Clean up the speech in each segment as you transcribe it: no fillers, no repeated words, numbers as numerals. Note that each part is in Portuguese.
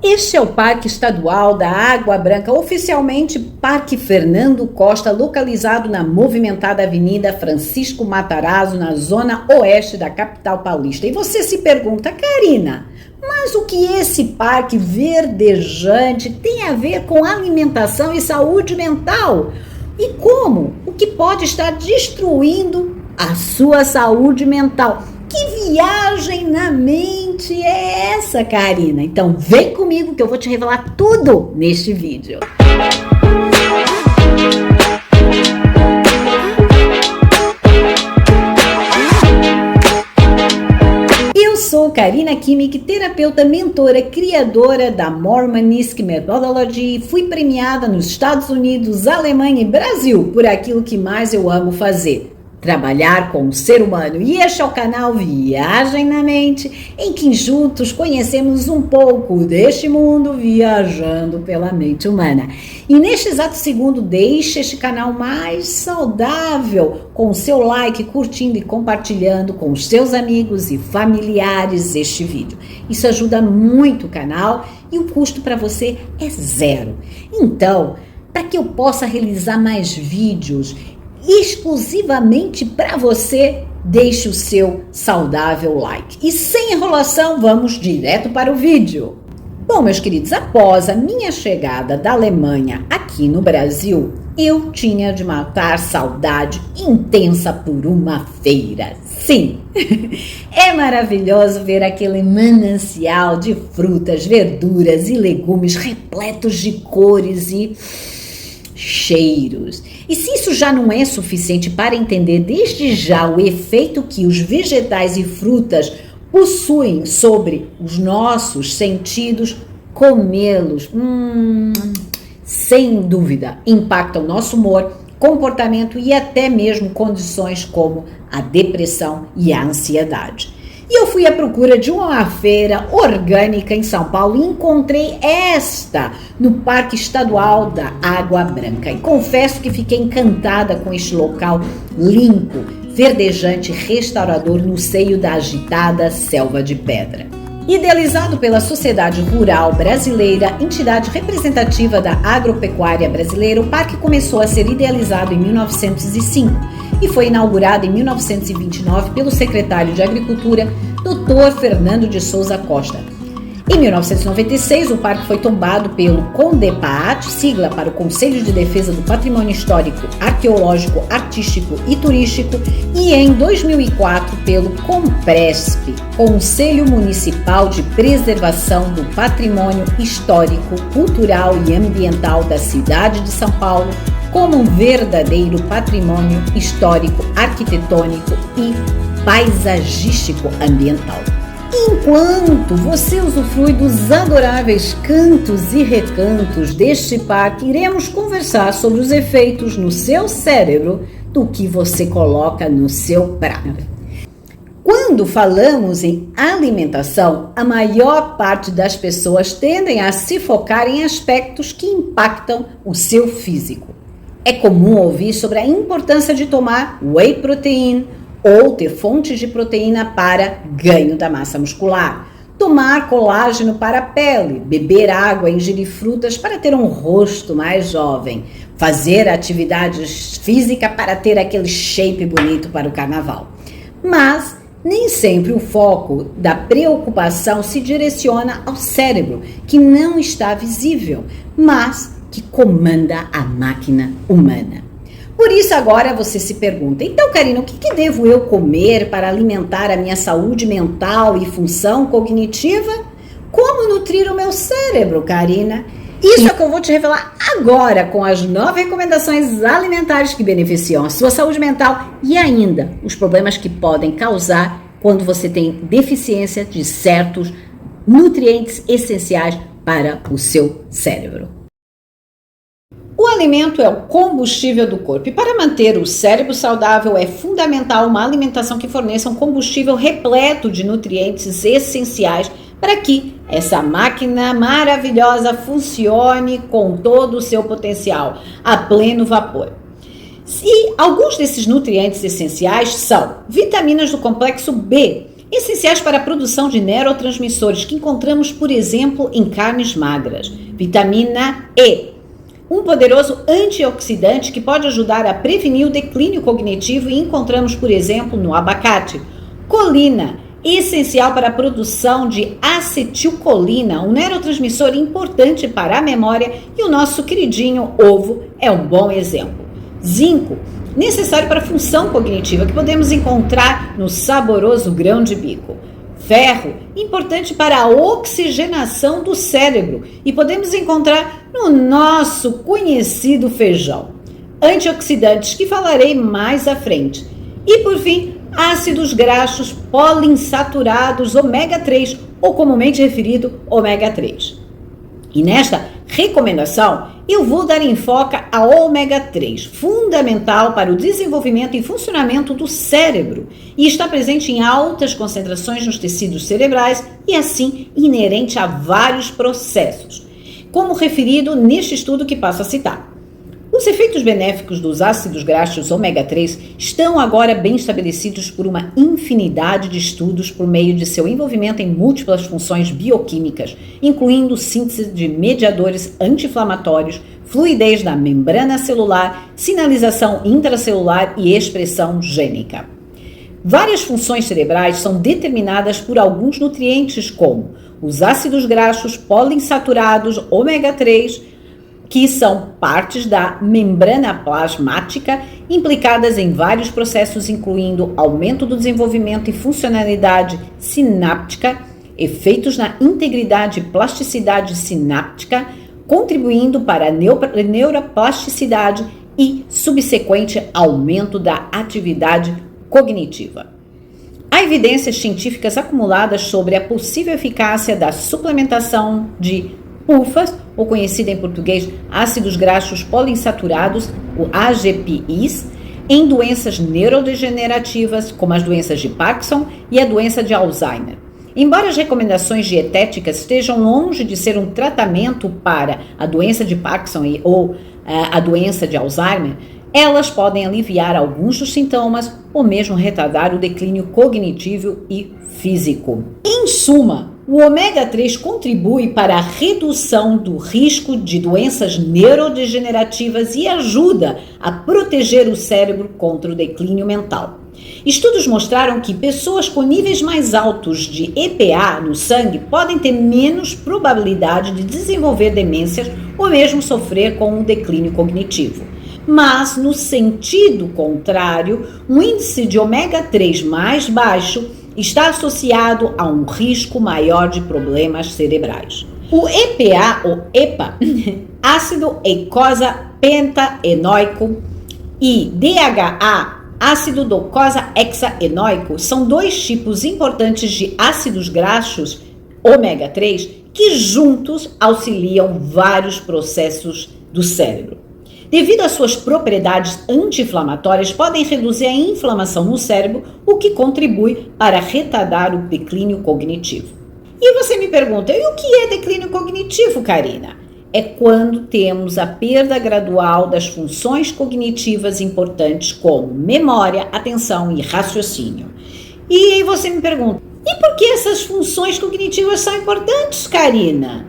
Este é o Parque Estadual da Água Branca, oficialmente Parque Fernando Costa, localizado na movimentada Avenida Francisco Matarazzo, na zona oeste da capital paulista. E você se pergunta, Karina, mas o que esse parque verdejante tem a ver com alimentação e saúde mental? E como? O que pode estar destruindo a sua saúde mental? Que viagem na mente é essa, Karina? Então vem comigo que eu vou te revelar tudo neste vídeo. Eu sou Karina Kimmick, terapeuta, mentora, criadora da Mormonisk Methodology e fui premiada nos Estados Unidos, Alemanha e Brasil por aquilo que mais eu amo fazer. Trabalhar com o ser humano. E este é o canal Viagem na Mente, em que juntos conhecemos um pouco deste mundo viajando pela mente humana. E neste exato segundo, deixe este canal mais saudável com o seu like, curtindo e compartilhando com os seus amigos e familiares este vídeo. Isso ajuda muito o canal e o custo para você é zero. Então, para que eu possa realizar mais vídeos exclusivamente para você, deixe o seu saudável like. E sem enrolação, vamos direto para o vídeo. Bom, meus queridos, após a minha chegada da Alemanha aqui no Brasil, eu tinha de matar saudade intensa por uma feira. Sim, é maravilhoso ver aquele manancial de frutas, verduras e legumes repletos de cores e cheiros. E se isso já não é suficiente para entender desde já o efeito que os vegetais e frutas possuem sobre os nossos sentidos, comê-los, sem dúvida, impacta o nosso humor, comportamento e até mesmo condições como a depressão e a ansiedade. E eu fui à procura de uma feira orgânica em São Paulo e encontrei esta no Parque Estadual da Água Branca. E confesso que fiquei encantada com este local limpo, verdejante, restaurador no seio da agitada selva de pedra. Idealizado pela Sociedade Rural Brasileira, entidade representativa da agropecuária brasileira, o parque começou a ser idealizado em 1905 e foi inaugurado em 1929 pelo secretário de Agricultura, Dr. Fernando de Souza Costa. Em 1996, o parque foi tombado pelo CONDEPAAT, sigla para o Conselho de Defesa do Patrimônio Histórico, Arqueológico, Artístico e Turístico, e em 2004 pelo COMPRESP, Conselho Municipal de Preservação do Patrimônio Histórico, Cultural e Ambiental da cidade de São Paulo, como um verdadeiro patrimônio histórico, arquitetônico e paisagístico ambiental. Enquanto você usufrui dos adoráveis cantos e recantos deste parque, iremos conversar sobre os efeitos no seu cérebro do que você coloca no seu prato. Quando falamos em alimentação, a maior parte das pessoas tendem a se focar em aspectos que impactam o seu físico. É comum ouvir sobre a importância de tomar whey protein ou ter fontes de proteína para ganho da massa muscular, tomar colágeno para a pele, beber água, ingerir frutas para ter um rosto mais jovem, fazer atividades físicas para ter aquele shape bonito para o carnaval. Mas nem sempre o foco da preocupação se direciona ao cérebro, que não está visível, mas que comanda a máquina humana. Por isso agora você se pergunta, então Karina, o que devo eu comer para alimentar a minha saúde mental e função cognitiva? Como nutrir o meu cérebro, Karina? Isso é o que eu vou te revelar agora com as 9 recomendações alimentares que beneficiam a sua saúde mental e ainda os problemas que podem causar quando você tem deficiência de certos nutrientes essenciais para o seu cérebro. O alimento é o combustível do corpo e para manter o cérebro saudável é fundamental uma alimentação que forneça um combustível repleto de nutrientes essenciais para que essa máquina maravilhosa funcione com todo o seu potencial, a pleno vapor. E alguns desses nutrientes essenciais são vitaminas do complexo B, essenciais para a produção de neurotransmissores que encontramos, por exemplo, em carnes magras. Vitamina E, um poderoso antioxidante que pode ajudar a prevenir o declínio cognitivo e encontramos, por exemplo, no abacate. Colina, essencial para a produção de acetilcolina, um neurotransmissor importante para a memória, e o nosso queridinho ovo é um bom exemplo. Zinco, necessário para a função cognitiva, que podemos encontrar no saboroso grão de bico. Ferro, importante para a oxigenação do cérebro, e podemos encontrar no nosso conhecido feijão. Antioxidantes, que falarei mais à frente. E por fim, ácidos graxos poliinsaturados ômega 3, ou comumente referido ômega 3. E nesta recomendação, eu vou dar enfoque ao ômega 3, fundamental para o desenvolvimento e funcionamento do cérebro, e está presente em altas concentrações nos tecidos cerebrais e assim inerente a vários processos, como referido neste estudo que passo a citar. Os efeitos benéficos dos ácidos graxos ômega 3 estão agora bem estabelecidos por uma infinidade de estudos por meio de seu envolvimento em múltiplas funções bioquímicas, incluindo síntese de mediadores anti-inflamatórios, fluidez da membrana celular, sinalização intracelular e expressão gênica. Várias funções cerebrais são determinadas por alguns nutrientes, como os ácidos graxos poliinsaturados ômega 3, que são partes da membrana plasmática implicadas em vários processos, incluindo aumento do desenvolvimento e funcionalidade sináptica, efeitos na integridade e plasticidade sináptica, contribuindo para a neuroplasticidade e subsequente aumento da atividade cognitiva. Há evidências científicas acumuladas sobre a possível eficácia da suplementação de PUFAs, ou conhecida em português ácidos graxos poliinsaturados, o AGPIs, em doenças neurodegenerativas, como as doenças de Parkinson e a doença de Alzheimer. Embora as recomendações dietéticas estejam longe de ser um tratamento para a doença de Parkinson ou a doença de Alzheimer, elas podem aliviar alguns dos sintomas ou mesmo retardar o declínio cognitivo e físico. Em suma, o ômega 3 contribui para a redução do risco de doenças neurodegenerativas e ajuda a proteger o cérebro contra o declínio mental. Estudos mostraram que pessoas com níveis mais altos de EPA no sangue podem ter menos probabilidade de desenvolver demências ou mesmo sofrer com um declínio cognitivo. Mas, no sentido contrário, um índice de ômega 3 mais baixo está associado a um risco maior de problemas cerebrais. O EPA, ou EPA, ácido eicosapentaenoico, e DHA, ácido docosahexaenoico, são dois tipos importantes de ácidos graxos ômega 3 que juntos auxiliam vários processos do cérebro. Devido às suas propriedades anti-inflamatórias, podem reduzir a inflamação no cérebro, o que contribui para retardar o declínio cognitivo. E você me pergunta, e o que é declínio cognitivo, Karina? É quando temos a perda gradual das funções cognitivas importantes como memória, atenção e raciocínio. E aí você me pergunta, e por que essas funções cognitivas são importantes, Karina?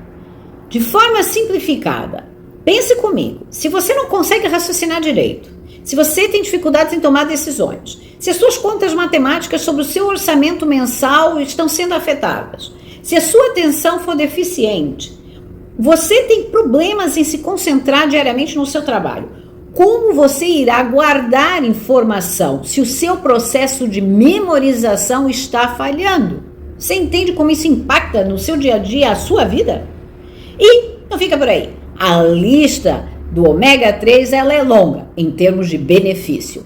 De forma simplificada, pense comigo, se você não consegue raciocinar direito, se você tem dificuldades em tomar decisões, se as suas contas matemáticas sobre o seu orçamento mensal estão sendo afetadas, se a sua atenção for deficiente, você tem problemas em se concentrar diariamente no seu trabalho, como você irá guardar informação se o seu processo de memorização está falhando? Você entende como isso impacta no seu dia a dia a sua vida? E não fica por aí. A lista do ômega 3 ela é longa em termos de benefício.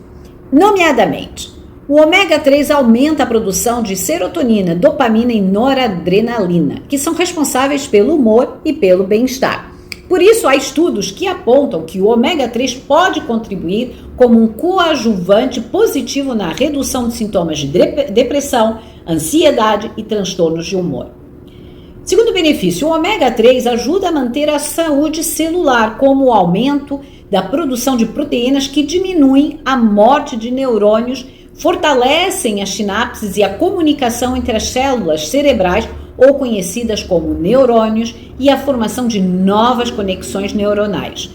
Nomeadamente, o ômega 3 aumenta a produção de serotonina, dopamina e noradrenalina, que são responsáveis pelo humor e pelo bem-estar. Por isso, há estudos que apontam que o ômega 3 pode contribuir como um coadjuvante positivo na redução de sintomas de depressão, ansiedade e transtornos de humor. Segundo benefício, o ômega 3 ajuda a manter a saúde celular, como o aumento da produção de proteínas que diminuem a morte de neurônios, fortalecem as sinapses e a comunicação entre as células cerebrais, ou conhecidas como neurônios, e a formação de novas conexões neuronais.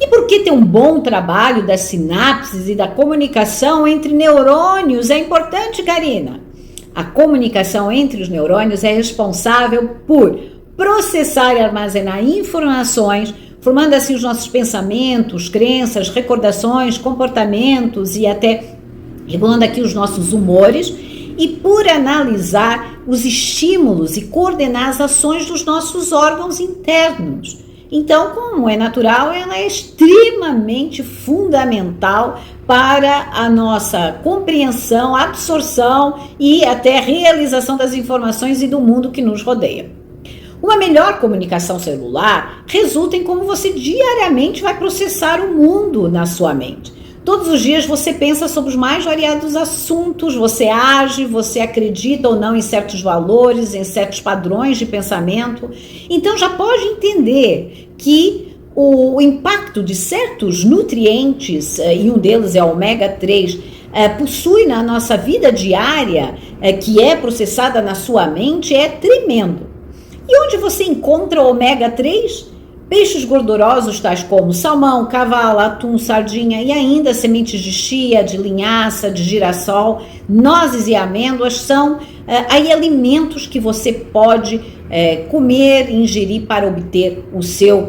E por que ter um bom trabalho das sinapses e da comunicação entre neurônios é importante, Karina? A comunicação entre os neurônios é responsável por processar e armazenar informações, formando assim os nossos pensamentos, crenças, recordações, comportamentos e até regulando aqui os nossos humores, e por analisar os estímulos e coordenar as ações dos nossos órgãos internos. Então, como é natural, ela é extremamente fundamental para a nossa compreensão, absorção e até realização das informações e do mundo que nos rodeia. Uma melhor comunicação celular resulta em como você diariamente vai processar o mundo na sua mente. Todos os dias você pensa sobre os mais variados assuntos, você age, você acredita ou não em certos valores, em certos padrões de pensamento. Então já pode entender que o impacto de certos nutrientes, e um deles é o ômega 3, possui na nossa vida diária, que é processada na sua mente, é tremendo. E onde você encontra o ômega 3? Peixes gordurosos tais como salmão, cavalo, atum, sardinha e ainda sementes de chia, de linhaça, de girassol, nozes e amêndoas são aí alimentos que você pode comer e ingerir para obter o seu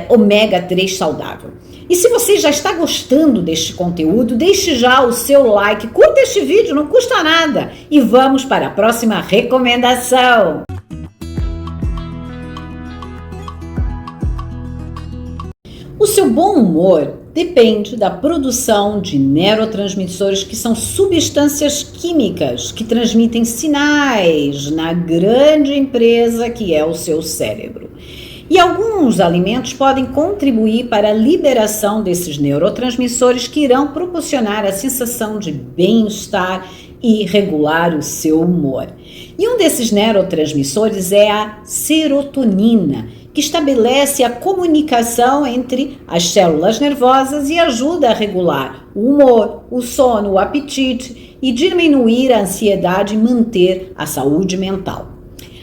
ômega 3 saudável. E se você já está gostando deste conteúdo, deixe já o seu like, curta este vídeo, não custa nada. E vamos para a próxima recomendação. O seu bom humor depende da produção de neurotransmissores, que são substâncias químicas que transmitem sinais na grande empresa que é o seu cérebro. E alguns alimentos podem contribuir para a liberação desses neurotransmissores que irão proporcionar a sensação de bem-estar e regular o seu humor. E um desses neurotransmissores é a serotonina, que estabelece a comunicação entre as células nervosas e ajuda a regular o humor, o sono, o apetite e diminuir a ansiedade e manter a saúde mental.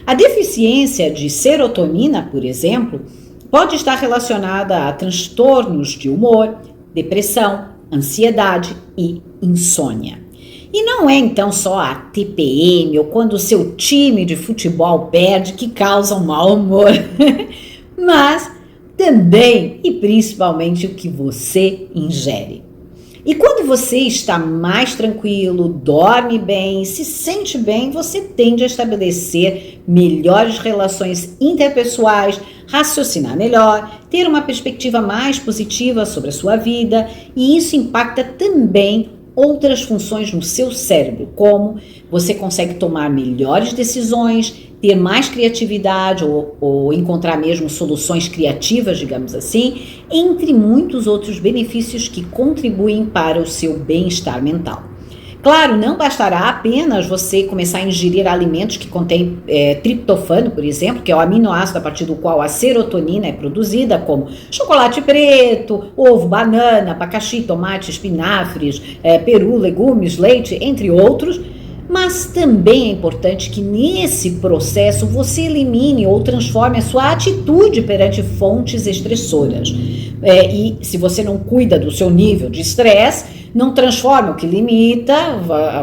A deficiência de serotonina, por exemplo, pode estar relacionada a transtornos de humor, depressão, ansiedade e insônia. E não é então só a TPM ou quando o seu time de futebol perde que causa um mau humor, mas também e principalmente o que você ingere. E quando você está mais tranquilo, dorme bem, se sente bem, você tende a estabelecer melhores relações interpessoais, raciocinar melhor, ter uma perspectiva mais positiva sobre a sua vida, e isso impacta também outras funções no seu cérebro, como você consegue tomar melhores decisões, ter mais criatividade ou encontrar mesmo soluções criativas, digamos assim, entre muitos outros benefícios que contribuem para o seu bem-estar mental. Claro, não bastará apenas você começar a ingerir alimentos que contêm triptofano, por exemplo, que é o aminoácido a partir do qual a serotonina é produzida, como chocolate preto, ovo, banana, abacaxi, tomate, espinafres, peru, legumes, leite, entre outros. Mas também é importante que nesse processo você elimine ou transforme a sua atitude perante fontes estressoras. E se você não cuida do seu nível de estresse, não transforma o que limita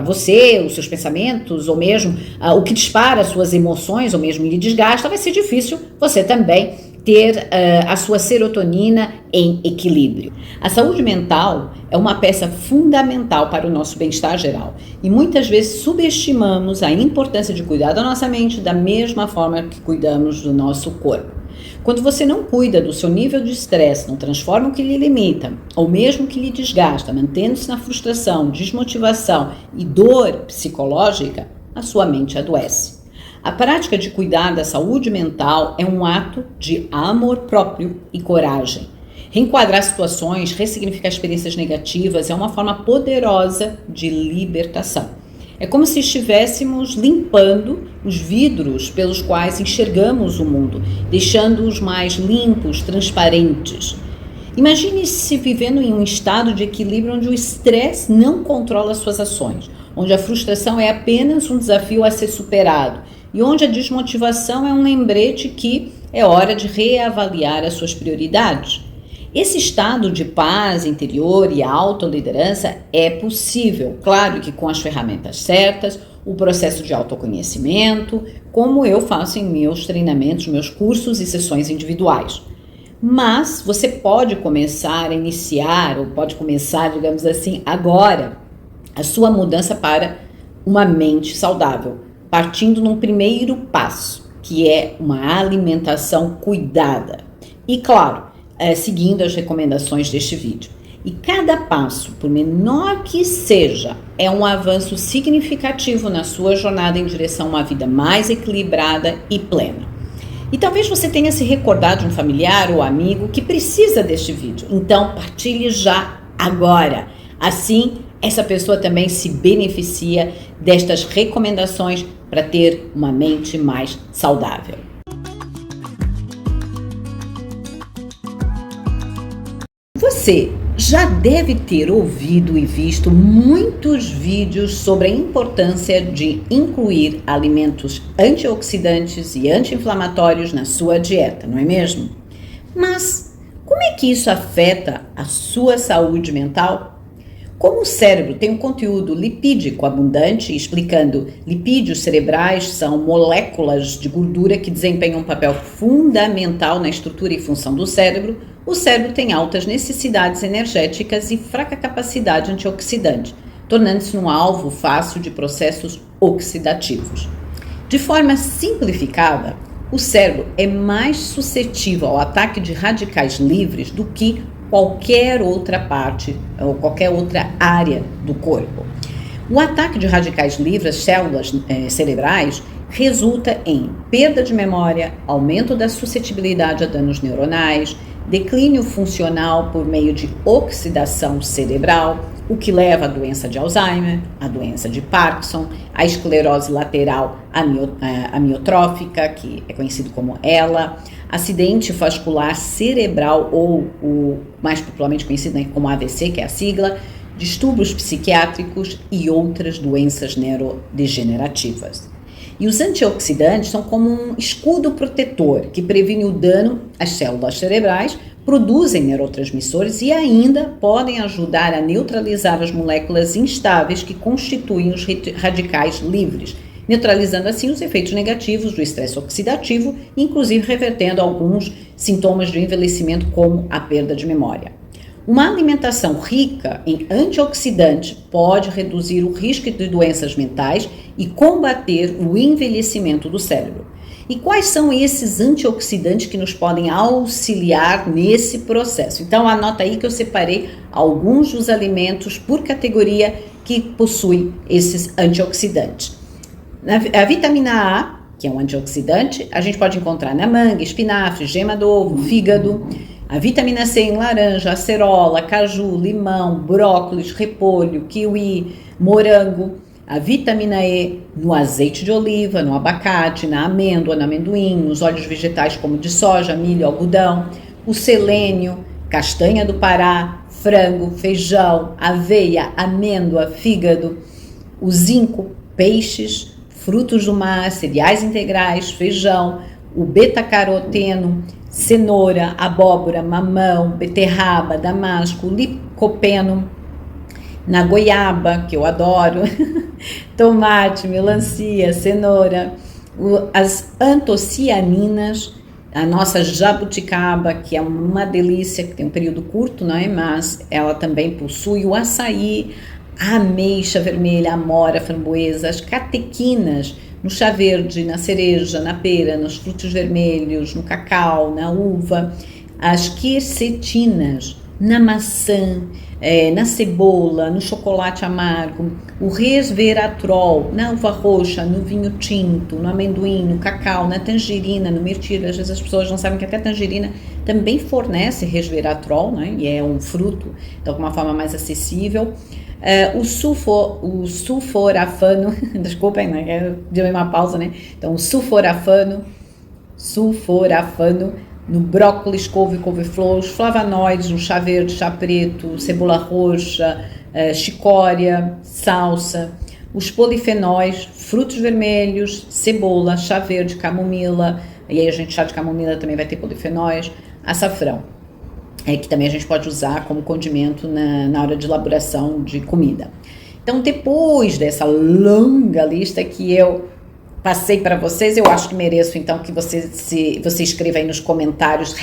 você, os seus pensamentos, ou mesmo o que dispara as suas emoções, ou mesmo lhe desgasta, vai ser difícil você também ter a sua serotonina em equilíbrio. A saúde mental é uma peça fundamental para o nosso bem-estar geral e muitas vezes subestimamos a importância de cuidar da nossa mente da mesma forma que cuidamos do nosso corpo. Quando você não cuida do seu nível de estresse, não transforma o que lhe limita, ou mesmo que lhe desgasta, mantendo-se na frustração, desmotivação e dor psicológica, a sua mente adoece. A prática de cuidar da saúde mental é um ato de amor próprio e coragem. Reenquadrar situações, ressignificar experiências negativas é uma forma poderosa de libertação. É como se estivéssemos limpando os vidros pelos quais enxergamos o mundo, deixando-os mais limpos, transparentes. Imagine-se vivendo em um estado de equilíbrio onde o estresse não controla suas ações, onde a frustração é apenas um desafio a ser superado e onde a desmotivação é um lembrete que é hora de reavaliar as suas prioridades. Esse estado de paz interior e autoliderança é possível, claro que com as ferramentas certas, o processo de autoconhecimento, como eu faço em meus treinamentos, meus cursos e sessões individuais. Mas você pode começar a iniciar, ou pode começar, digamos assim, agora, a sua mudança para uma mente saudável, partindo num primeiro passo, que é uma alimentação cuidada. E claro, seguindo as recomendações deste vídeo. E cada passo, por menor que seja, é um avanço significativo na sua jornada em direção a uma vida mais equilibrada e plena. E talvez você tenha se recordado de um familiar ou amigo que precisa deste vídeo. Então, partilhe já agora. Assim, essa pessoa também se beneficia destas recomendações para ter uma mente mais saudável. Você já deve ter ouvido e visto muitos vídeos sobre a importância de incluir alimentos antioxidantes e anti-inflamatórios na sua dieta, não é mesmo? Mas como é que isso afeta a sua saúde mental? Como o cérebro tem um conteúdo lipídico abundante, explicando lipídios cerebrais são moléculas de gordura que desempenham um papel fundamental na estrutura e função do cérebro, o cérebro tem altas necessidades energéticas e fraca capacidade antioxidante, tornando-se um alvo fácil de processos oxidativos. De forma simplificada, o cérebro é mais suscetível ao ataque de radicais livres do que qualquer outra parte ou qualquer outra área do corpo. O ataque de radicais livres às células cerebrais resulta em perda de memória, aumento da suscetibilidade a danos neuronais, declínio funcional por meio de oxidação cerebral, o que leva à doença de Alzheimer, à doença de Parkinson, à esclerose lateral amiotrófica, que é conhecido como ELA, acidente vascular cerebral ou o mais popularmente conhecido como AVC, que é a sigla, distúrbios psiquiátricos e outras doenças neurodegenerativas. E os antioxidantes são como um escudo protetor que previne o dano às células cerebrais, produzem neurotransmissores e ainda podem ajudar a neutralizar as moléculas instáveis que constituem os radicais livres, neutralizando assim os efeitos negativos do estresse oxidativo, inclusive revertendo alguns sintomas do envelhecimento, como a perda de memória. Uma alimentação rica em antioxidantes pode reduzir o risco de doenças mentais e combater o envelhecimento do cérebro. E quais são esses antioxidantes que nos podem auxiliar nesse processo? Então anota aí que eu separei alguns dos alimentos por categoria que possuem esses antioxidantes. A vitamina A, que é um antioxidante, a gente pode encontrar na manga, espinafre, gema do ovo, fígado. A vitamina C em laranja, acerola, caju, limão, brócolis, repolho, kiwi, morango. A vitamina E no azeite de oliva, no abacate, na amêndoa, no amendoim, nos óleos vegetais como de soja, milho, algodão. O selênio, castanha do Pará, frango, feijão, aveia, amêndoa, fígado. O zinco, peixes, frutos do mar, cereais integrais, feijão. O beta-caroteno, cenoura, abóbora, mamão, beterraba, damasco, licopeno, na goiaba, que eu adoro, tomate, melancia, cenoura, as antocianinas, a nossa jabuticaba, que é uma delícia, que tem um período curto, não é? Mas ela também possui o açaí, a ameixa vermelha, a amora, a framboesa, as catequinas, no chá verde, na cereja, na pera, nos frutos vermelhos, no cacau, na uva, as quercetinas, na maçã, na cebola, no chocolate amargo, o resveratrol, na uva roxa, no vinho tinto, no amendoim, no cacau, na tangerina, no mirtilo. Às vezes as pessoas não sabem que até a tangerina também fornece resveratrol, né? E é um fruto, então de uma forma mais acessível. O sulforafano, desculpem, né? Deu uma pausa, né? Então, o sulforafano, no brócolis, couve, couve-flor, os flavonoides, no chá verde, chá preto, cebola roxa, chicória, salsa, os polifenóis, frutos vermelhos, cebola, chá verde, camomila, e aí a gente chá de camomila também vai ter polifenóis, açafrão, que também a gente pode usar como condimento na hora de elaboração de comida. Então, depois dessa longa lista que eu passei para vocês, eu acho que mereço então que você escreva aí nos comentários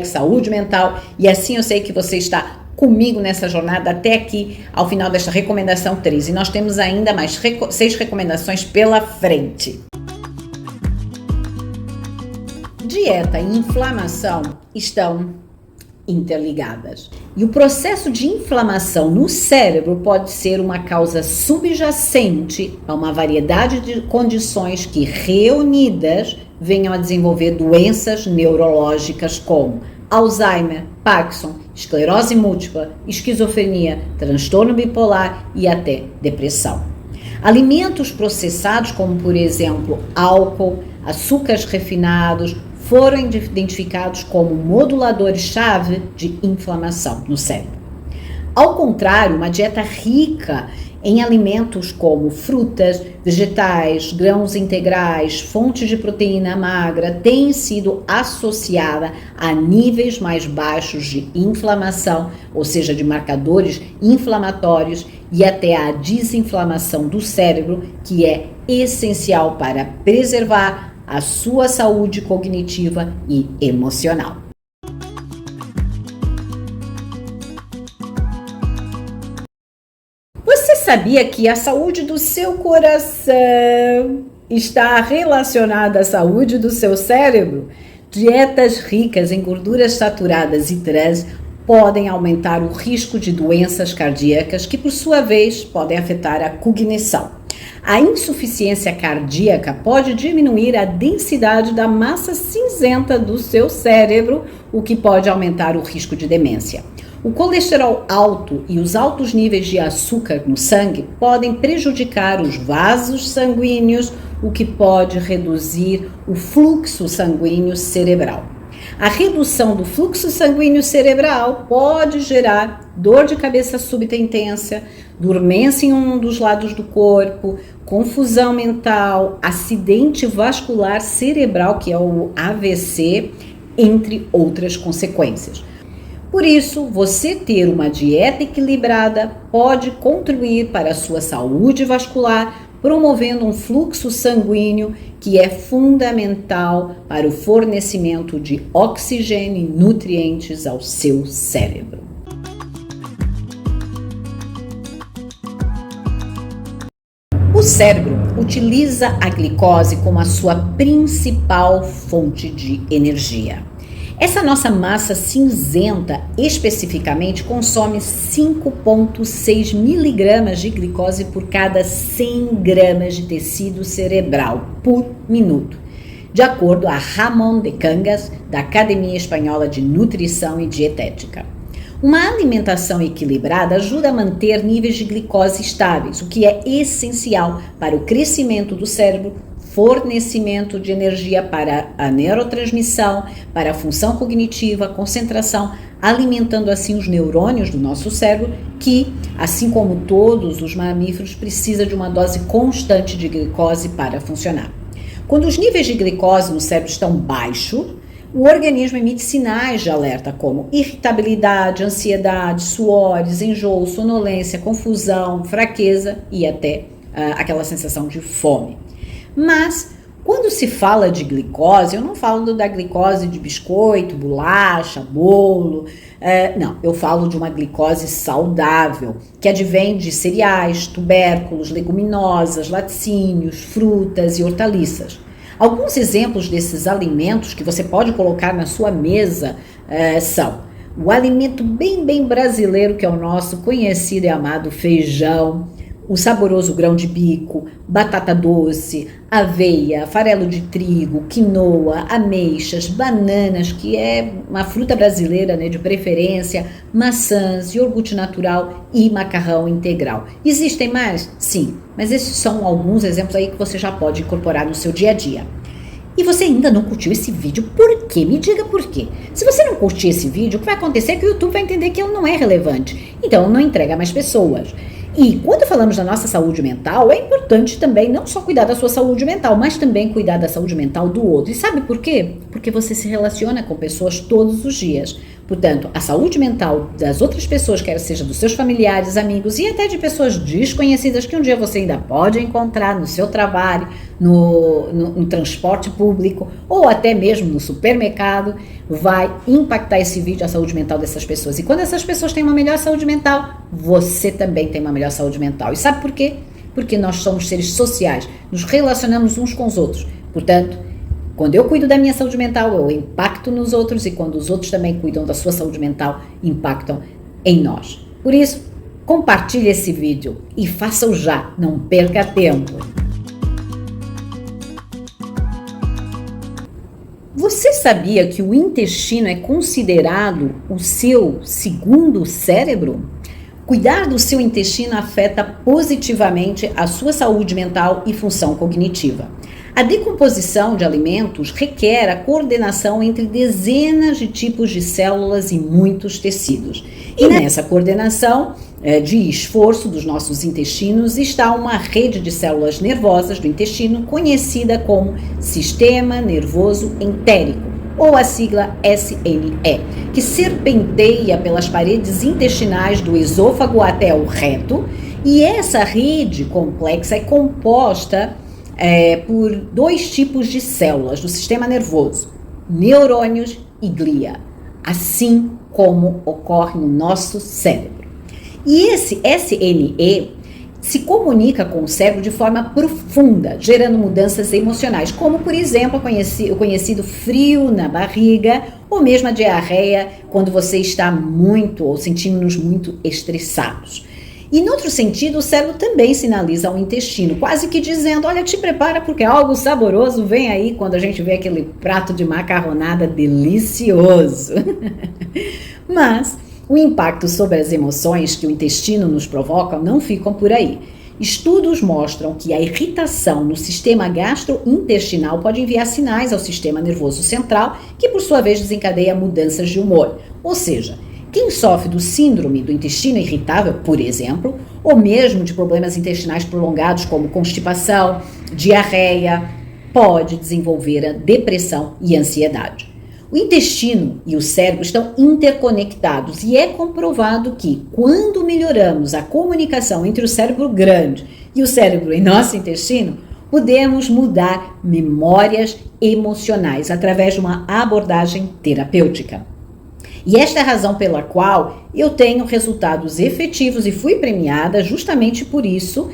#saúde mental, e assim eu sei que você está comigo nessa jornada até aqui, ao final desta recomendação 3. E nós temos ainda mais 6 recomendações pela frente. Dieta e inflamação estão interligadas. E o processo de inflamação no cérebro pode ser uma causa subjacente a uma variedade de condições que, reunidas, venham a desenvolver doenças neurológicas como Alzheimer, Parkinson, esclerose múltipla, esquizofrenia, transtorno bipolar e até depressão. Alimentos processados, como por exemplo álcool, açúcares refinados, foram identificados como moduladores-chave de inflamação no cérebro. Ao contrário, uma dieta rica em alimentos como frutas, vegetais, grãos integrais, fontes de proteína magra tem sido associada a níveis mais baixos de inflamação, ou seja, de marcadores inflamatórios e até a desinflamação do cérebro, que é essencial para preservar a sua saúde cognitiva e emocional. Você sabia que a saúde do seu coração está relacionada à saúde do seu cérebro? Dietas ricas em gorduras saturadas e trans podem aumentar o risco de doenças cardíacas, que por sua vez podem afetar a cognição. A insuficiência cardíaca pode diminuir a densidade da massa cinzenta do seu cérebro, o que pode aumentar o risco de demência. O colesterol alto e os altos níveis de açúcar no sangue podem prejudicar os vasos sanguíneos, o que pode reduzir o fluxo sanguíneo cerebral. A redução do fluxo sanguíneo cerebral pode gerar dor de cabeça súbita intensa, dormência em um dos lados do corpo, confusão mental, acidente vascular cerebral, que é o AVC, entre outras consequências. Por isso, você ter uma dieta equilibrada pode contribuir para a sua saúde vascular, promovendo um fluxo sanguíneo que é fundamental para o fornecimento de oxigênio e nutrientes ao seu cérebro. O cérebro utiliza a glicose como a sua principal fonte de energia. Essa nossa massa cinzenta, especificamente, consome 5,6 miligramas de glicose por cada 100 gramas de tecido cerebral por minuto, de acordo a Ramon de Cangas, da Academia Espanhola de Nutrição e Dietética. Uma alimentação equilibrada ajuda a manter níveis de glicose estáveis, o que é essencial para o crescimento do cérebro, fornecimento de energia para a neurotransmissão, para a função cognitiva, concentração, alimentando assim os neurônios do nosso cérebro, que, assim como todos os mamíferos, precisa de uma dose constante de glicose para funcionar. Quando os níveis de glicose no cérebro estão baixos, o organismo emite sinais de alerta como irritabilidade, ansiedade, suores, enjoo, sonolência, confusão, fraqueza e até aquela sensação de fome. Mas, quando se fala de glicose, eu não falo da glicose de biscoito, bolacha, bolo, não, eu falo de uma glicose saudável, que advém de cereais, tubérculos, leguminosas, laticínios, frutas e hortaliças. Alguns exemplos desses alimentos que você pode colocar na sua mesa são o alimento bem brasileiro, que é o nosso conhecido e amado feijão, o saboroso grão de bico, batata doce, aveia, farelo de trigo, quinoa, ameixas, bananas, que é uma fruta brasileira, né, de preferência, maçãs, iogurte natural e macarrão integral. Existem mais? Sim, mas esses são alguns exemplos aí que você já pode incorporar no seu dia a dia. E você ainda não curtiu esse vídeo, por quê? Me diga por quê. Se você não curtir esse vídeo, o que vai acontecer é que o YouTube vai entender que ele não é relevante. Então, não entrega mais pessoas. E quando falamos da nossa saúde mental, é importante também não só cuidar da sua saúde mental, mas também cuidar da saúde mental do outro. E sabe por quê? Porque você se relaciona com pessoas todos os dias. Portanto, a saúde mental das outras pessoas, quer seja dos seus familiares, amigos e até de pessoas desconhecidas que um dia você ainda pode encontrar no seu trabalho, no transporte público ou até mesmo no supermercado, vai impactar esse vídeo a saúde mental dessas pessoas. E quando essas pessoas têm uma melhor saúde mental, você também tem uma melhor saúde mental. E sabe por quê? Porque nós somos seres sociais, nos relacionamos uns com os outros. Portanto, quando eu cuido da minha saúde mental, eu impacto nos outros, e quando os outros também cuidam da sua saúde mental, impactam em nós. Por isso, compartilhe esse vídeo e faça-o já, não perca tempo. Você sabia que o intestino é considerado o seu segundo cérebro? Cuidar do seu intestino afeta positivamente a sua saúde mental e função cognitiva. A decomposição de alimentos requer a coordenação entre dezenas de tipos de células e muitos tecidos. E nessa coordenação de esforço dos nossos intestinos está uma rede de células nervosas do intestino conhecida como Sistema Nervoso Entérico, ou a sigla SNE, que serpenteia pelas paredes intestinais do esôfago até o reto, e essa rede complexa é composta por dois tipos de células do sistema nervoso, neurônios e glia, assim como ocorre no nosso cérebro. E esse SNE se comunica com o cérebro de forma profunda, gerando mudanças emocionais, como, por exemplo, o conhecido frio na barriga, ou mesmo a diarreia, quando você está muito ou sentindo-nos muito estressados. E, em outro sentido, o cérebro também sinaliza ao intestino, quase que dizendo, olha, te prepara porque algo saboroso vem aí, quando a gente vê aquele prato de macarronada delicioso. Mas o impacto sobre as emoções que o intestino nos provoca não ficam por aí. Estudos mostram que a irritação no sistema gastrointestinal pode enviar sinais ao sistema nervoso central, que por sua vez desencadeia mudanças de humor. Ou seja, quem sofre do síndrome do intestino irritável, por exemplo, ou mesmo de problemas intestinais prolongados como constipação, diarreia, pode desenvolver a depressão e ansiedade. O intestino e o cérebro estão interconectados e é comprovado que, quando melhoramos a comunicação entre o cérebro grande e o cérebro em nosso intestino, podemos mudar memórias emocionais através de uma abordagem terapêutica. E esta é a razão pela qual eu tenho resultados efetivos e fui premiada justamente por isso,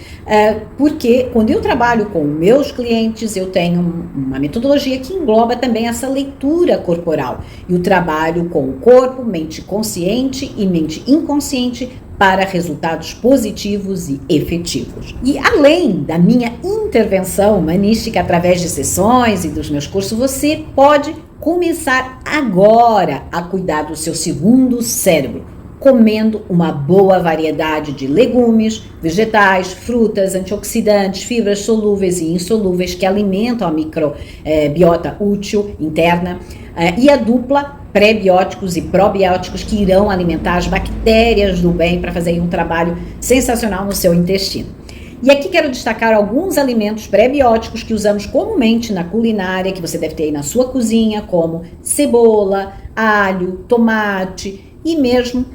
porque quando eu trabalho com meus clientes, eu tenho uma metodologia que engloba também essa leitura corporal e o trabalho com o corpo, mente consciente e mente inconsciente para resultados positivos e efetivos. E além da minha intervenção humanística através de sessões e dos meus cursos, você pode começar agora a cuidar do seu segundo cérebro, comendo uma boa variedade de legumes, vegetais, frutas, antioxidantes, fibras solúveis e insolúveis que alimentam a microbiota útil interna e a dupla pré-bióticos e probióticos que irão alimentar as bactérias do bem para fazer um trabalho sensacional no seu intestino. E aqui quero destacar alguns alimentos pré-bióticos que usamos comumente na culinária, que você deve ter aí na sua cozinha, como cebola, alho, tomate e mesmo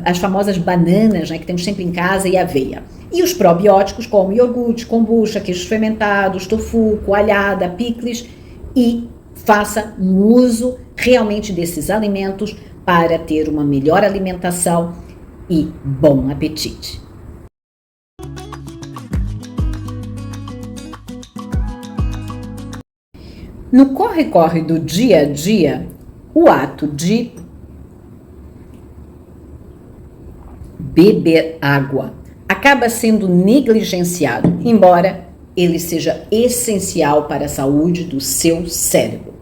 as famosas bananas, né, que temos sempre em casa, e aveia. E os probióticos como iogurte, kombucha, queijos fermentados, tofu, coalhada, picles, e faça um uso realmente desses alimentos para ter uma melhor alimentação e bom apetite. No corre-corre do dia a dia, o ato de beber água acaba sendo negligenciado, embora ele seja essencial para a saúde do seu cérebro.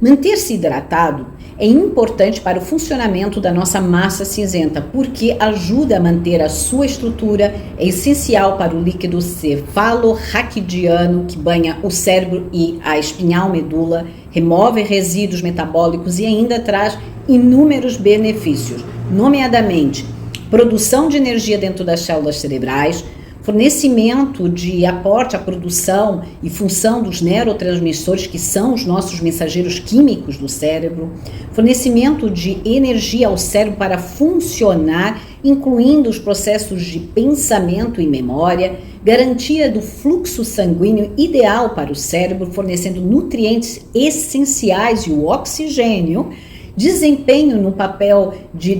Manter-se hidratado é importante para o funcionamento da nossa massa cinzenta, porque ajuda a manter a sua estrutura, é essencial para o líquido cefalorraquidiano, que banha o cérebro e a espinhal medula, remove resíduos metabólicos e ainda traz inúmeros benefícios, nomeadamente produção de energia dentro das células cerebrais, fornecimento de aporte à produção e função dos neurotransmissores, que são os nossos mensageiros químicos do cérebro, fornecimento de energia ao cérebro para funcionar, incluindo os processos de pensamento e memória, garantia do fluxo sanguíneo ideal para o cérebro, fornecendo nutrientes essenciais e o oxigênio, desempenho no papel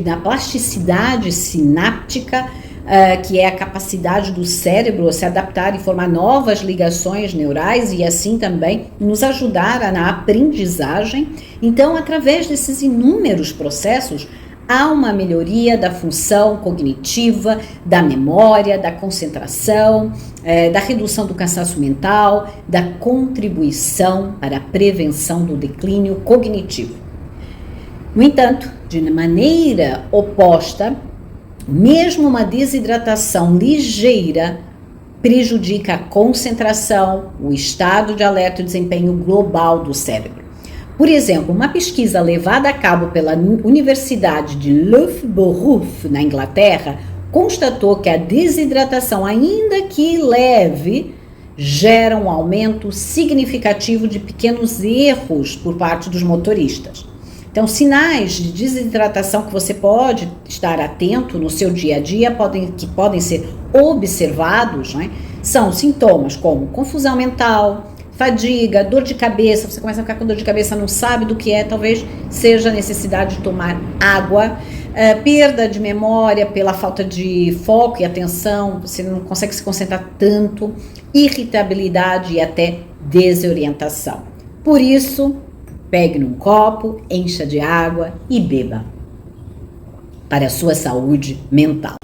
na plasticidade sináptica, que é a capacidade do cérebro a se adaptar e formar novas ligações neurais e assim também nos ajudar na aprendizagem. Então, através desses inúmeros processos, há uma melhoria da função cognitiva, da memória, da concentração, da redução do cansaço mental, da contribuição para a prevenção do declínio cognitivo. No entanto, de maneira oposta, mesmo uma desidratação ligeira prejudica a concentração, o estado de alerta e o desempenho global do cérebro. Por exemplo, uma pesquisa levada a cabo pela Universidade de Loughborough, na Inglaterra, constatou que a desidratação, ainda que leve, gera um aumento significativo de pequenos erros por parte dos motoristas. Então, sinais de desidratação que você pode estar atento no seu dia a dia, que podem ser observados, né, são sintomas como confusão mental, fadiga, dor de cabeça. Você começa a ficar com dor de cabeça, não sabe do que é, talvez seja a necessidade de tomar água, perda de memória pela falta de foco e atenção, você não consegue se concentrar tanto, irritabilidade e até desorientação. Por isso, pegue num copo, encha de água e beba para a sua saúde mental.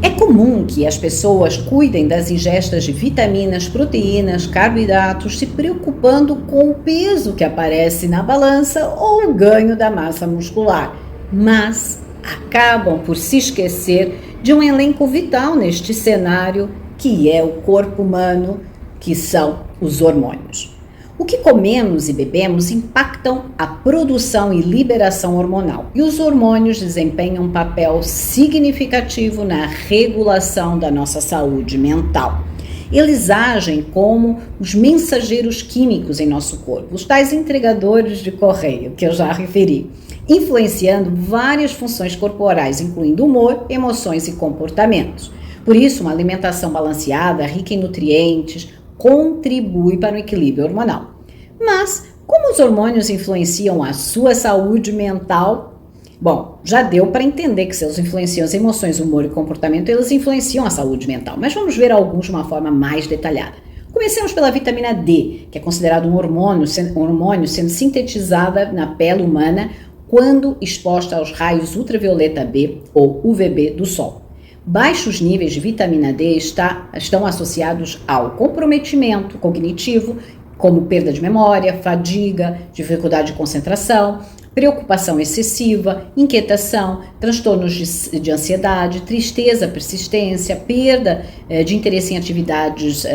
É comum que as pessoas cuidem das ingestas de vitaminas, proteínas, carboidratos, se preocupando com o peso que aparece na balança ou o ganho da massa muscular, mas acabam por se esquecer de um elenco vital neste cenário, que é o corpo humano, que são os hormônios. O que comemos e bebemos impactam a produção e liberação hormonal, e os hormônios desempenham um papel significativo na regulação da nossa saúde mental. Eles agem como os mensageiros químicos em nosso corpo, os tais entregadores de correio, que eu já referi, influenciando várias funções corporais, incluindo humor, emoções e comportamentos. Por isso, uma alimentação balanceada, rica em nutrientes, contribui para o equilíbrio hormonal. Mas, como os hormônios influenciam a sua saúde mental? Bom, já deu para entender que se eles influenciam as emoções, humor e comportamento, eles influenciam a saúde mental. Mas vamos ver alguns de uma forma mais detalhada. Comecemos pela vitamina D, que é considerado um hormônio sendo sintetizada na pele humana quando exposta aos raios ultravioleta B ou UVB do sol. Baixos níveis de vitamina D estão associados ao comprometimento cognitivo, como perda de memória, fadiga, dificuldade de concentração, preocupação excessiva, inquietação, transtornos de ansiedade, tristeza, persistência, perda de interesse em atividades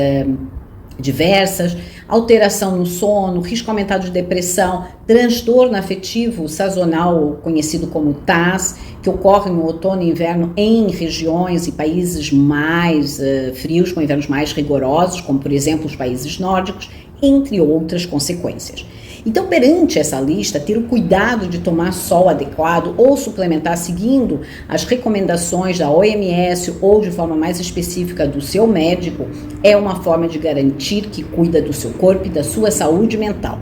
diversas, alteração no sono, risco aumentado de depressão, transtorno afetivo sazonal, conhecido como TAS, que ocorre no outono e inverno em regiões e países mais frios, com invernos mais rigorosos, como por exemplo os países nórdicos, entre outras consequências. Então, perante essa lista, ter o cuidado de tomar sol adequado ou suplementar seguindo as recomendações da OMS ou de forma mais específica do seu médico é uma forma de garantir que cuida do seu corpo e da sua saúde mental.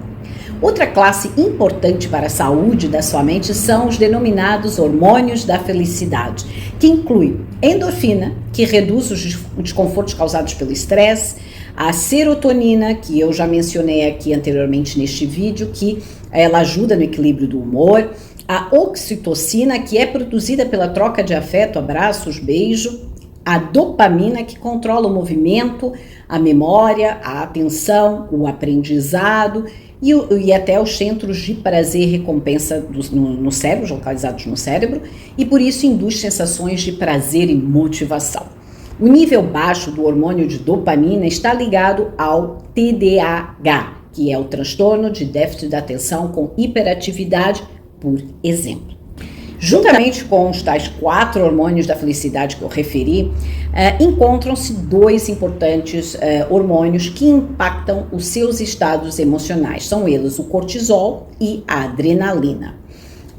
Outra classe importante para a saúde da sua mente são os denominados hormônios da felicidade, que inclui endorfina, que reduz os desconfortos causados pelo estresse, a serotonina, que eu já mencionei aqui anteriormente neste vídeo, que ela ajuda no equilíbrio do humor, a oxitocina, que é produzida pela troca de afeto, abraços, beijo, A dopamina, que controla o movimento, a memória, a atenção, o aprendizado e até os centros de prazer e recompensa no cérebro, localizados no cérebro, e por isso induz sensações de prazer e motivação. O nível baixo do hormônio de dopamina está ligado ao TDAH, que é o transtorno de déficit de atenção com hiperatividade, por exemplo. Juntamente com os tais 4 hormônios da felicidade que eu referi, encontram-se 2 importantes hormônios que impactam os seus estados emocionais. São eles o cortisol e a adrenalina.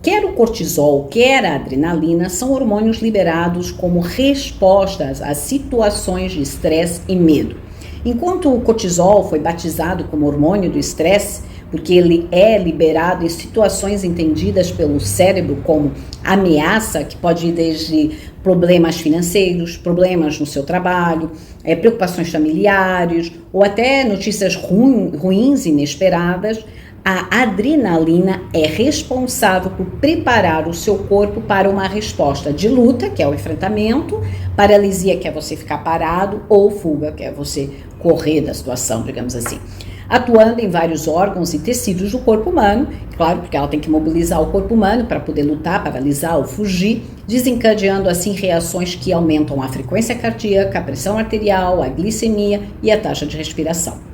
Quer o cortisol, quer a adrenalina são hormônios liberados como respostas a situações de estresse e medo. Enquanto o cortisol foi batizado como hormônio do estresse, porque ele é liberado em situações entendidas pelo cérebro como ameaça, que pode ir desde problemas financeiros, problemas no seu trabalho, preocupações familiares ou até notícias ruins, inesperadas. A adrenalina é responsável por preparar o seu corpo para uma resposta de luta, que é o enfrentamento, paralisia, que é você ficar parado, ou fuga, que é você correr da situação, digamos assim. Atuando em vários órgãos e tecidos do corpo humano, claro, porque ela tem que mobilizar o corpo humano para poder lutar, paralisar ou fugir, desencadeando assim reações que aumentam a frequência cardíaca, a pressão arterial, a glicemia e a taxa de respiração.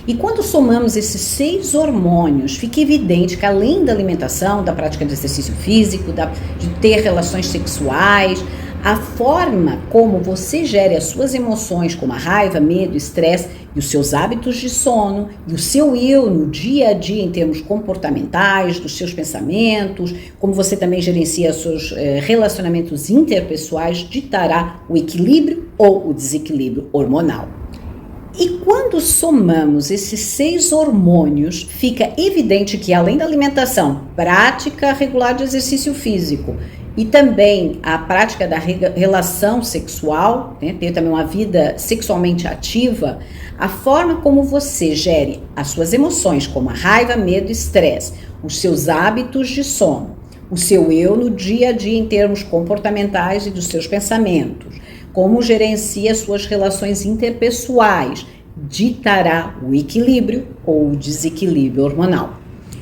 E quando somamos esses 6 hormônios, fica evidente que além da alimentação, da prática de exercício físico, de ter relações sexuais, a forma como você gere as suas emoções, como a raiva, medo, estresse, e os seus hábitos de sono, e o seu eu no dia a dia em termos comportamentais, dos seus pensamentos, como você também gerencia seus relacionamentos interpessoais, ditará o equilíbrio ou o desequilíbrio hormonal. E quando somamos esses 6 hormônios, fica evidente que além da alimentação, prática regular de exercício físico e também a prática da relação sexual, ter também uma vida sexualmente ativa, a forma como você gere as suas emoções, como a raiva, medo e estresse, os seus hábitos de sono, o seu eu no dia a dia em termos comportamentais e dos seus pensamentos, como gerencia suas relações interpessoais, ditará o equilíbrio ou o desequilíbrio hormonal.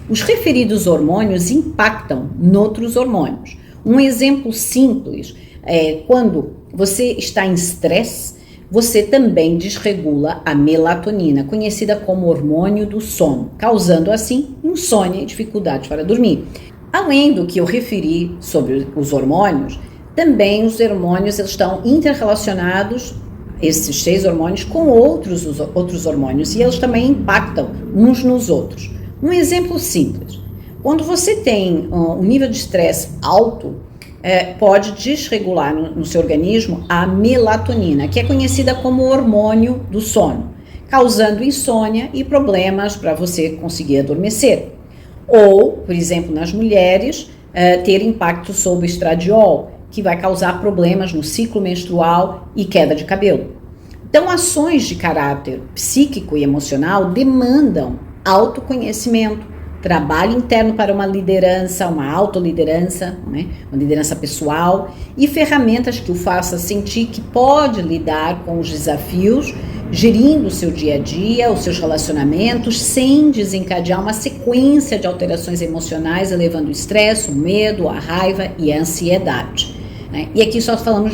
Os referidos hormônios impactam noutros hormônios. Um exemplo simples é quando você está em estresse, você também desregula a melatonina, conhecida como hormônio do sono, causando assim insônia e dificuldade para dormir. Além do que eu referi sobre os hormônios, também os hormônios estão interrelacionados, esses 6 hormônios, com outros hormônios, e eles também impactam uns nos outros. Um exemplo simples: quando você tem um nível de estresse alto, pode desregular no seu organismo a melatonina, que é conhecida como hormônio do sono, causando insônia e problemas para você conseguir adormecer. Ou, por exemplo, nas mulheres, ter impacto sobre o estradiol, que vai causar problemas no ciclo menstrual e queda de cabelo. Então, ações de caráter psíquico e emocional demandam autoconhecimento, trabalho interno para uma liderança, uma autoliderança, uma liderança pessoal e ferramentas que o façam sentir que pode lidar com os desafios, gerindo o seu dia a dia, os seus relacionamentos, sem desencadear uma sequência de alterações emocionais, elevando o estresse, o medo, a raiva e a ansiedade. E aqui só falamos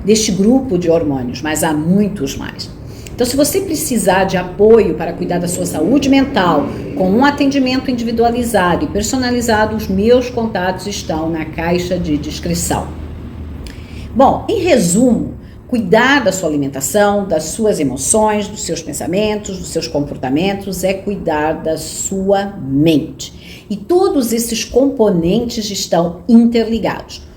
deste grupo de hormônios, mas há muitos mais. Então, se você precisar de apoio para cuidar da sua saúde mental, com um atendimento individualizado e personalizado, os meus contatos estão na caixa de descrição. Bom, em resumo, cuidar da sua alimentação, das suas emoções, dos seus pensamentos, dos seus comportamentos, é cuidar da sua mente. E todos esses componentes estão interligados.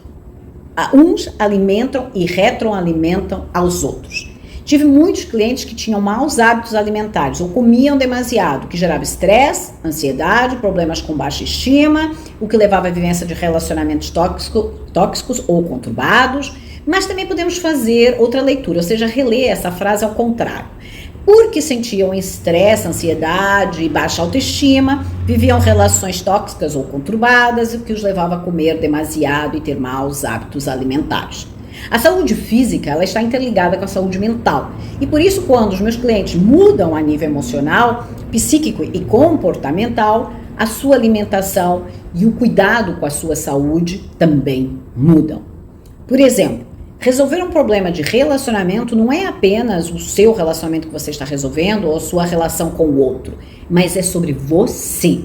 Uns alimentam e retroalimentam aos outros. Tive muitos clientes que tinham maus hábitos alimentares ou comiam demasiado, que gerava estresse, ansiedade, problemas com baixa estima, o que levava à vivência de relacionamentos tóxicos ou conturbados. Mas também podemos fazer outra leitura, ou seja, reler essa frase ao contrário. Porque sentiam estresse, ansiedade e baixa autoestima, viviam relações tóxicas ou conturbadas, o que os levava a comer demasiado e ter maus hábitos alimentares. A saúde física, ela está interligada com a saúde mental. E por isso, quando os meus clientes mudam a nível emocional, psíquico e comportamental, a sua alimentação e o cuidado com a sua saúde também mudam. Por exemplo, resolver um problema de relacionamento não é apenas o seu relacionamento que você está resolvendo ou a sua relação com o outro, mas é sobre você,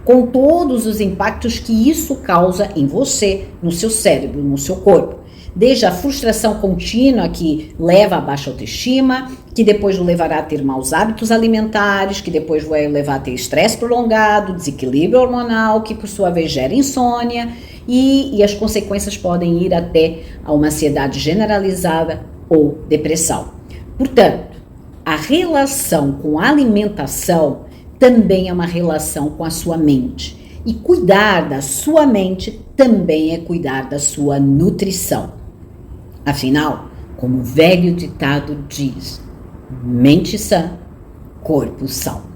com todos os impactos que isso causa em você, no seu cérebro, no seu corpo. Desde a frustração contínua que leva a baixa autoestima, que depois o levará a ter maus hábitos alimentares, que depois vai levar a ter estresse prolongado, desequilíbrio hormonal, que por sua vez gera insônia, e as consequências podem ir até a uma ansiedade generalizada ou depressão. Portanto, a relação com a alimentação também é uma relação com a sua mente. E cuidar da sua mente também é cuidar da sua nutrição. Afinal, como o velho ditado diz, mente sã, corpo são.